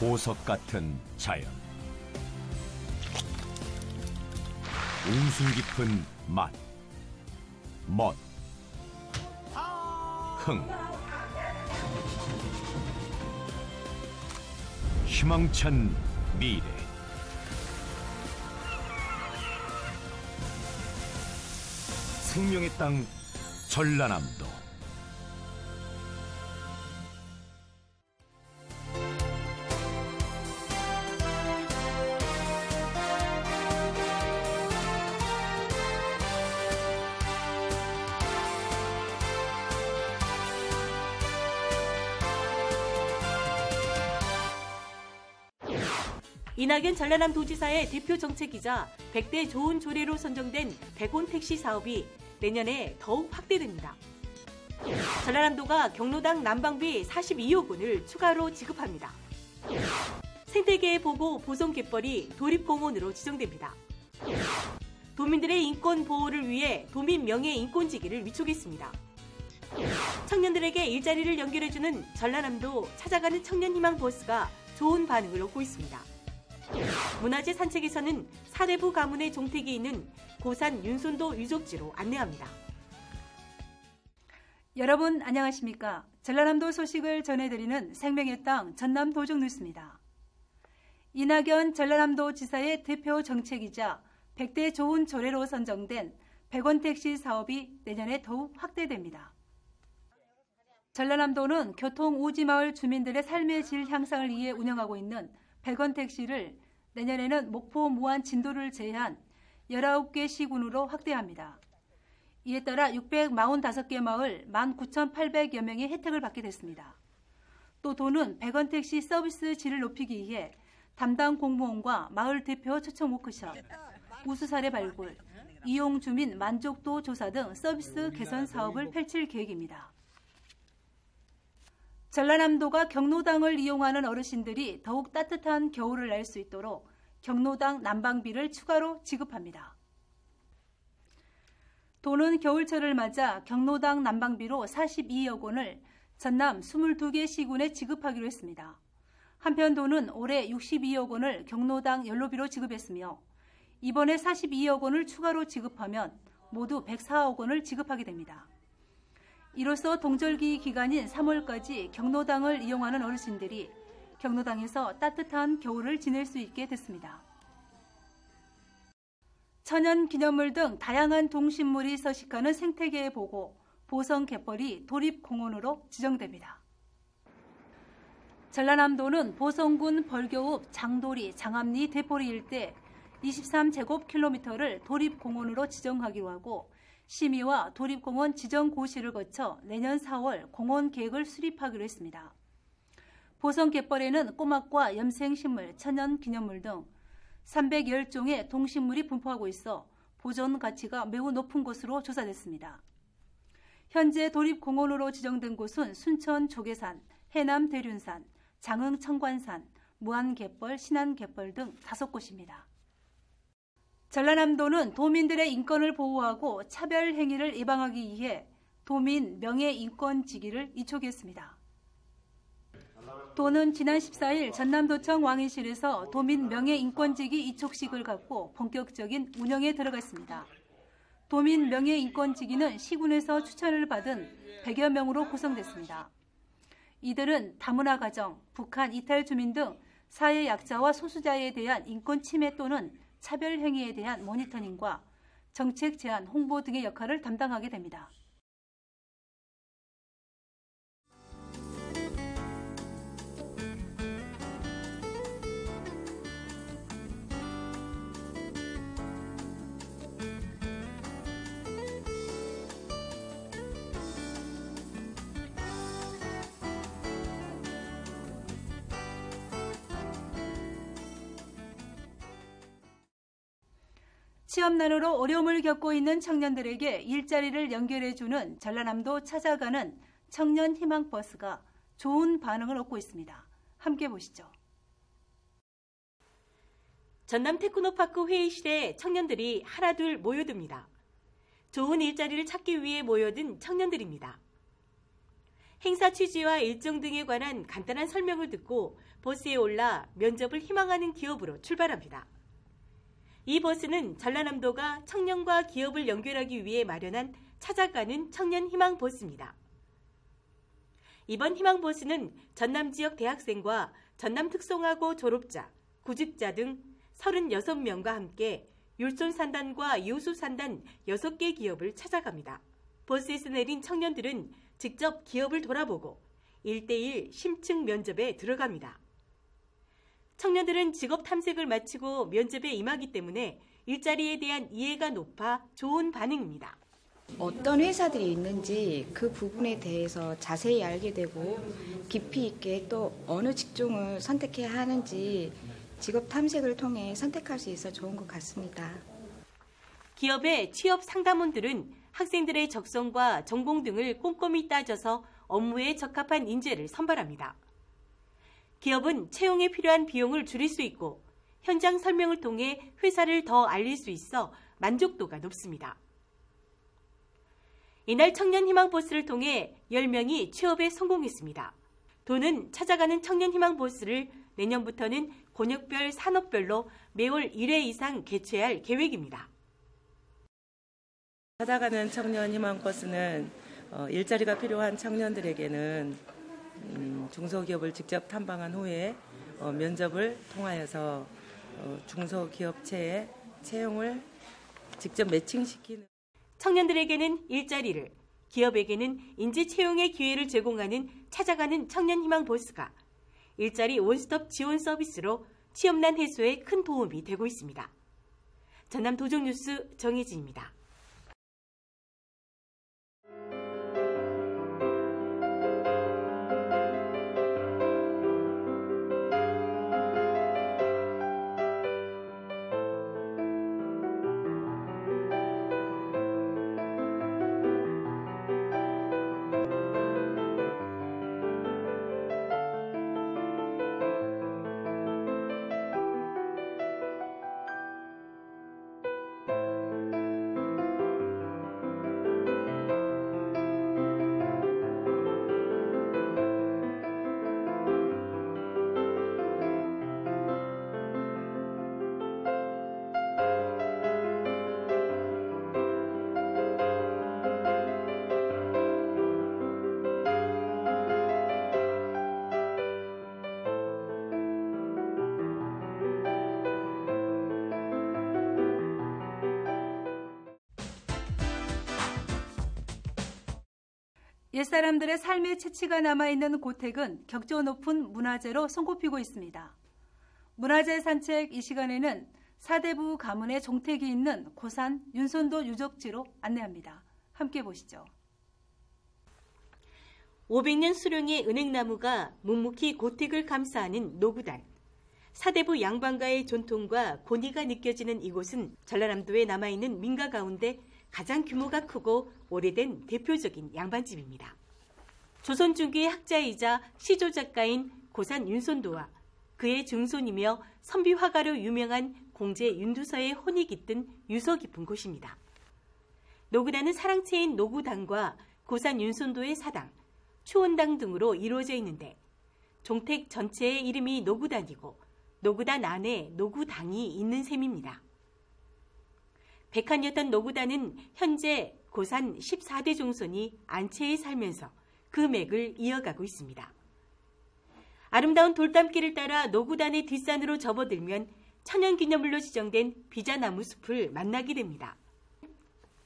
보석 같은 자연, 웃음 깊은 맛, 멋, 흥, 희망찬 미래. 생명의 땅 전라남도. 이낙연 전라남도지사의 대표 정책이자 100대 좋은 조례로 선정된 100원 택시 사업이 내년에 더욱 확대됩니다. 전라남도가 경로당 난방비 42억 원을 추가로 지급합니다. 생태계의 보고 보성갯벌이 도립공원으로 지정됩니다. 도민들의 인권 보호를 위해 도민 명예 인권지기를 위촉했습니다. 청년들에게 일자리를 연결해주는 전라남도 찾아가는 청년희망버스가 좋은 반응을 얻고 있습니다. 문화재 산책에서는 사대부 가문의 종택이 있는 고산 윤손도 유적지로 안내합니다. 여러분 안녕하십니까? 전라남도 소식을 전해드리는 생명의 땅 전남도적뉴스입니다. 이낙연 전라남도 지사의 대표 정책이자 100대 좋은 조례로 선정된 100원 택시 사업이 내년에 더욱 확대됩니다. 전라남도는 교통 오지마을 주민들의 삶의 질 향상을 위해 운영하고 있는 100원 택시를 내년에는 목포, 무안, 진도를 제외한 19개 시군으로 확대합니다. 이에 따라 645개 마을 19,800여 명이 혜택을 받게 됐습니다. 또 도는 100원 택시 서비스 질을 높이기 위해 담당 공무원과 마을 대표 초청 워크숍, 우수 사례 발굴, 이용 주민 만족도 조사 등 서비스 개선 사업을 펼칠 계획입니다. 전라남도가 경로당을 이용하는 어르신들이 더욱 따뜻한 겨울을 날 수 있도록 경로당 난방비를 추가로 지급합니다. 도는 겨울철을 맞아 경로당 난방비로 42억 원을 전남 22개 시군에 지급하기로 했습니다. 한편 도는 올해 62억 원을 경로당 연로비로 지급했으며 이번에 42억 원을 추가로 지급하면 모두 104억 원을 지급하게 됩니다. 이로써 동절기 기간인 3월까지 경로당을 이용하는 어르신들이 경로당에서 따뜻한 겨울을 지낼 수 있게 됐습니다. 천연 기념물 등 다양한 동식물이 서식하는 생태계의 보고 보성갯벌이 도립공원으로 지정됩니다. 전라남도는 보성군 벌교읍 장도리, 장암리, 대포리 일대 23제곱킬로미터를 도립공원으로 지정하기로 하고 심의와 도립공원 지정 고시를 거쳐 내년 4월 공원 계획을 수립하기로 했습니다. 보성갯벌에는 꼬막과 염생식물, 천연기념물 등 310종의 동식물이 분포하고 있어 보존 가치가 매우 높은 곳으로 조사됐습니다. 현재 도립공원으로 지정된 곳은 순천 조계산, 해남 대륜산, 장흥 청관산, 무안갯벌, 신안갯벌 등 5곳입니다. 전라남도는 도민들의 인권을 보호하고 차별 행위를 예방하기 위해 도민 명예인권지기를 이촉했습니다. 도는 지난 14일 전남도청 왕의실에서 도민 명예인권지기 이촉식을 갖고 본격적인 운영에 들어갔습니다. 도민 명예인권지기는 시군에서 추천을 받은 100여 명으로 구성됐습니다. 이들은 다문화 가정, 북한 이탈 주민 등 사회 약자와 소수자에 대한 인권 침해 또는 차별 행위에 대한 모니터링과 정책 제안, 홍보 등의 역할을 담당하게 됩니다. 취업난으로 어려움을 겪고 있는 청년들에게 일자리를 연결해주는 전라남도 찾아가는 청년희망버스가 좋은 반응을 얻고 있습니다. 함께 보시죠. 전남 테크노파크 회의실에 청년들이 하나둘 모여듭니다. 좋은 일자리를 찾기 위해 모여든 청년들입니다. 행사 취지와 일정 등에 관한 간단한 설명을 듣고 버스에 올라 면접을 희망하는 기업으로 출발합니다. 이 버스는 전라남도가 청년과 기업을 연결하기 위해 마련한 찾아가는 청년 희망 버스입니다. 이번 희망 버스는 전남 지역 대학생과 전남 특성화고 졸업자, 구직자 등 36명과 함께 율손산단과 요수산단 6개 기업을 찾아갑니다. 버스에서 내린 청년들은 직접 기업을 돌아보고 1:1 심층 면접에 들어갑니다. 청년들은 직업 탐색을 마치고 면접에 임하기 때문에 일자리에 대한 이해가 높아 좋은 반응입니다. 어떤 회사들이 있는지 그 부분에 대해서 자세히 알게 되고 깊이 있게 또 어느 직종을 선택해야 하는지 직업 탐색을 통해 선택할 수 있어 좋은 것 같습니다. 기업의 취업 상담원들은 학생들의 적성과 전공 등을 꼼꼼히 따져서 업무에 적합한 인재를 선발합니다. 기업은 채용에 필요한 비용을 줄일 수 있고 현장 설명을 통해 회사를 더 알릴 수 있어 만족도가 높습니다. 이날 청년희망버스를 통해 10명이 취업에 성공했습니다. 도는 찾아가는 청년희망버스를 내년부터는 권역별 산업별로 매월 1회 이상 개최할 계획입니다. 찾아가는 청년희망버스는 일자리가 필요한 청년들에게는 중소기업을 직접 탐방한 후에 면접을 통하여서 중소기업체의 채용을 직접 매칭시키는 청년들에게는 일자리를, 기업에게는 인재 채용의 기회를 제공하는 찾아가는 청년희망버스가 일자리 원스톱 지원 서비스로 취업난 해소에 큰 도움이 되고 있습니다. 전남 도정뉴스 정혜진입니다. 옛사람들의 삶의 채취가 남아있는 고택은 격조 높은 문화재로 손꼽히고 있습니다. 문화재 산책 이 시간에는 사대부 가문의 종택이 있는 고산 윤손도 유적지로 안내합니다. 함께 보시죠. 500년 수령의 은행나무가 묵묵히 고택을 감싸는 노구단. 사대부 양반가의 전통과 권위가 느껴지는 이곳은 전라남도에 남아있는 민가 가운데 가장 규모가 크고 오래된 대표적인 양반집입니다. 조선 중기의 학자이자 시조작가인 고산 윤손도와 그의 증손이며 선비화가로 유명한 공제 윤두서의 혼이 깃든 유서 깊은 곳입니다. 노구단은 사랑채인 노구당과 고산 윤손도의 사당, 추원당 등으로 이루어져 있는데 종택 전체의 이름이 노구단이고 노구단 안에 노구당이 있는 셈입니다. 백한이었던 노구단은 현재 고산 14대 종손이 안채에 살면서 그 맥을 이어가고 있습니다. 아름다운 돌담길을 따라 노구단의 뒷산으로 접어들면 천연기념물로 지정된 비자나무 숲을 만나게 됩니다.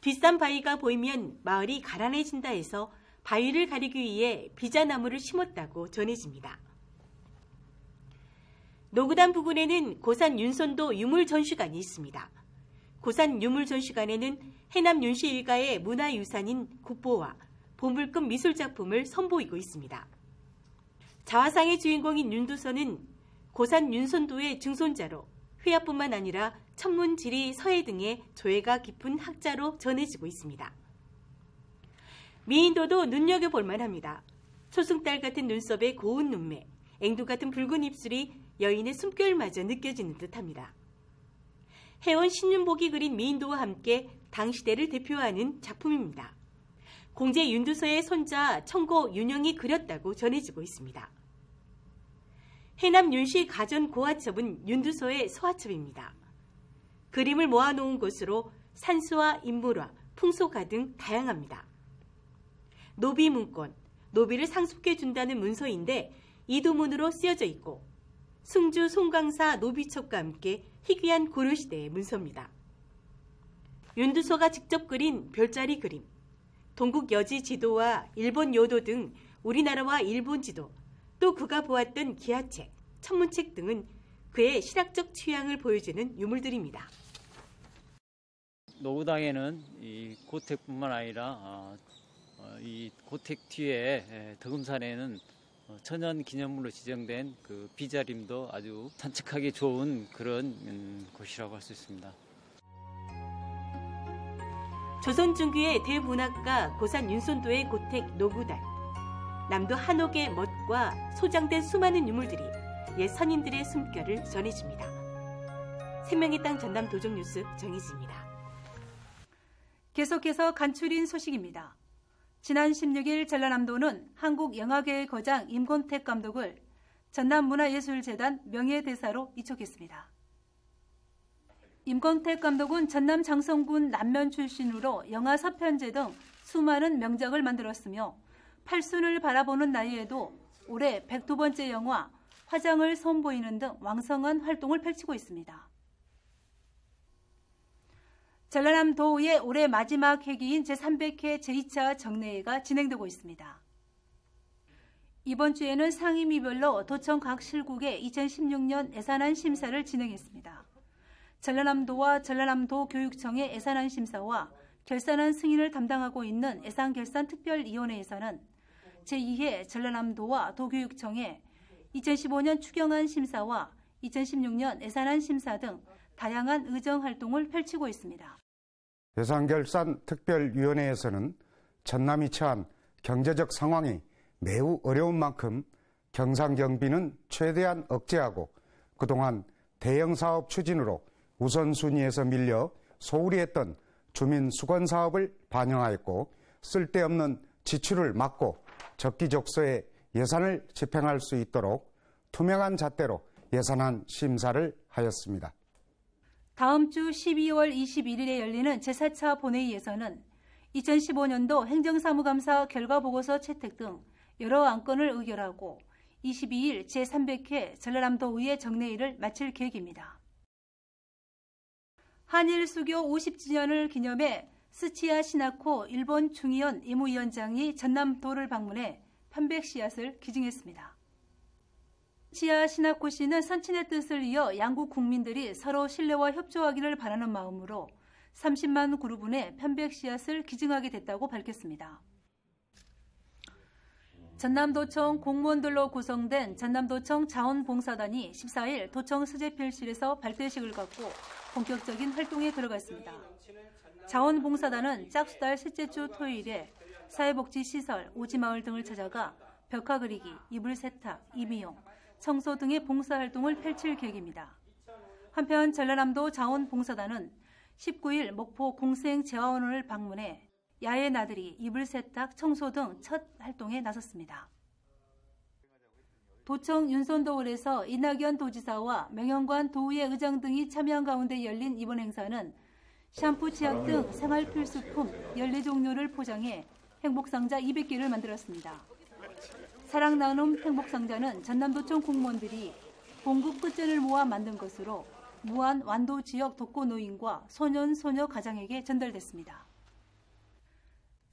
뒷산 바위가 보이면 마을이 가난해진다 해서 바위를 가리기 위해 비자나무를 심었다고 전해집니다. 노구단 부근에는 고산 윤손도 유물전시관이 있습니다. 고산 유물전시관에는 해남 윤씨 일가의 문화유산인 국보와 보물급 미술작품을 선보이고 있습니다. 자화상의 주인공인 윤두서는 고산 윤손도의 증손자로 회화뿐만 아니라 천문, 지리, 서예 등의 조예가 깊은 학자로 전해지고 있습니다. 미인도도 눈여겨볼 만합니다. 초승달 같은 눈썹의 고운 눈매, 앵두 같은 붉은 입술이 여인의 숨결마저 느껴지는 듯합니다. 해원 신윤복이 그린 미인도와 함께 당시대를 대표하는 작품입니다. 공제 윤두서의 손자 청고 윤영이 그렸다고 전해지고 있습니다. 해남 윤시 가전 고화첩은 윤두서의 소화첩입니다. 그림을 모아놓은 곳으로 산수와 인물화, 풍속화 등 다양합니다. 노비 문건, 노비를 상속해준다는 문서인데 이도문으로 쓰여져 있고 승주 송강사 노비첩과 함께 희귀한 고려시대의 문서입니다. 윤두서가 직접 그린 별자리 그림, 동국 여지 지도와 일본 요도 등 우리나라와 일본 지도, 또 그가 보았던 기하책, 천문책 등은 그의 실학적 취향을 보여주는 유물들입니다. 노구당에는 이 고택뿐만 아니라 이 고택 뒤에 덕음산에는 천연기념물로 지정된 그 비자림도 아주 산책하기 좋은 그런 곳이라고 할 수 있습니다. 조선 중기의 대문학가 고산 윤손도의 고택 노구단, 남도 한옥의 멋과 소장된 수많은 유물들이 옛 선인들의 숨결을 전해줍니다. 생명의 땅 전남 도정뉴스 정희지입니다. 계속해서 간추린 소식입니다. 지난 16일 전라남도는 한국영화계의 거장 임권택 감독을 전남문화예술재단 명예대사로 이촉했습니다. 임권택 감독은 전남 장성군 남면 출신으로 영화 서편제 등 수많은 명작을 만들었으며 팔순을 바라보는 나이에도 올해 102번째 영화 화장을 선보이는 등 왕성한 활동을 펼치고 있습니다. 전라남도의 올해 마지막 회기인 제300회 제2차 정례회가 진행되고 있습니다. 이번 주에는 상임위별로 도청 각 실국의 2016년 예산안 심사를 진행했습니다. 전라남도와 전라남도 교육청의 예산안 심사와 결산안 승인을 담당하고 있는 예산결산특별위원회에서는 제2회 전라남도와 도교육청의 2015년 추경안 심사와 2016년 예산안 심사 등 다양한 의정활동을 펼치고 있습니다. 예산결산특별위원회에서는 전남이 처한 경제적 상황이 매우 어려운 만큼 경상경비는 최대한 억제하고 그동안 대형사업 추진으로 우선순위에서 밀려 소홀히 했던 주민수건사업을 반영하였고 쓸데없는 지출을 막고 적기적소에 예산을 집행할 수 있도록 투명한 잣대로 예산안 심사를 하였습니다. 다음 주 12월 21일에 열리는 제4차 본회의에서는 2015년도 행정사무감사 결과보고서 채택 등 여러 안건을 의결하고 22일 제300회 전라남도의회 정례회를 마칠 계획입니다. 한일 수교 50주년을 기념해 스치야 시나코 일본 중의원 임무위원장이 전남도를 방문해 편백 씨앗을 기증했습니다. 스치야 시나코 씨는 선친의 뜻을 이어 양국 국민들이 서로 신뢰와 협조하기를 바라는 마음으로 30만 그루분의 편백 씨앗을 기증하게 됐다고 밝혔습니다. 전남도청 공무원들로 구성된 전남도청 자원봉사단이 14일 도청 수제필실에서 발대식을 갖고 본격적인 활동에 들어갔습니다. 자원봉사단은 짝수달 셋째 주 토요일에 사회복지시설, 오지마을 등을 찾아가 벽화 그리기, 이불 세탁, 이미용, 청소 등의 봉사활동을 펼칠 계획입니다. 한편 전라남도 자원봉사단은 19일 목포 공생재화원을 방문해 야외 나들이, 이불 세탁, 청소 등 첫 활동에 나섰습니다. 도청 윤손도을에서 이낙연 도지사와 명현관 도의회 의장 등이 참여한 가운데 열린 이번 행사는 샴푸, 치약 등 생활 필수품 14종류를 포장해 행복상자 200개를 만들었습니다. 사랑 나눔 행복상자는 전남도청 공무원들이 봉급 끝전을 모아 만든 것으로 무안 완도 지역 독거 노인과 소년, 소녀 가장에게 전달됐습니다.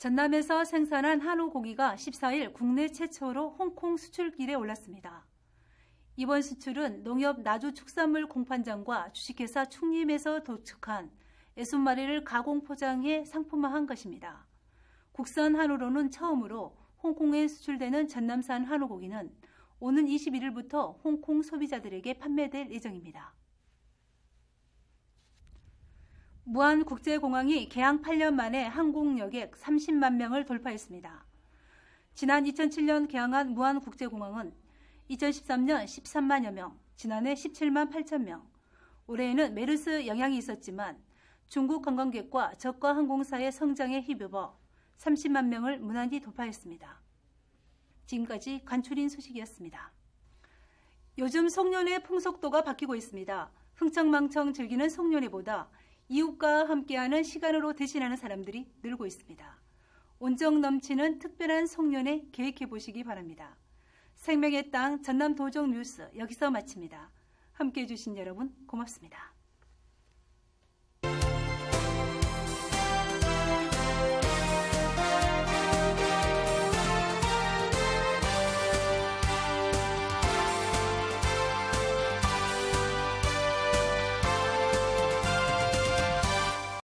전남에서 생산한 한우 고기가 14일 국내 최초로 홍콩 수출길에 올랐습니다. 이번 수출은 농협 나주축산물 공판장과 주식회사 충림에서 도축한 60마리를 가공 포장해 상품화한 것입니다. 국산 한우로는 처음으로 홍콩에 수출되는 전남산 한우 고기는 오는 21일부터 홍콩 소비자들에게 판매될 예정입니다. 무안국제공항이 개항 8년 만에 항공여객 30만 명을 돌파했습니다. 지난 2007년 개항한 무안국제공항은 2013년 13만여 명, 지난해 17만 8천 명, 올해에는 메르스 영향이 있었지만 중국 관광객과 저가 항공사의 성장에 힘입어 30만 명을 무난히 돌파했습니다. 지금까지 간추린 소식이었습니다. 요즘 송년회 풍속도가 바뀌고 있습니다. 흥청망청 즐기는 송년회보다 이웃과 함께하는 시간으로 대신하는 사람들이 늘고 있습니다. 온정 넘치는 특별한 송년회 계획해 보시기 바랍니다. 생명의 땅 전남 도정 뉴스 여기서 마칩니다. 함께해 주신 여러분 고맙습니다.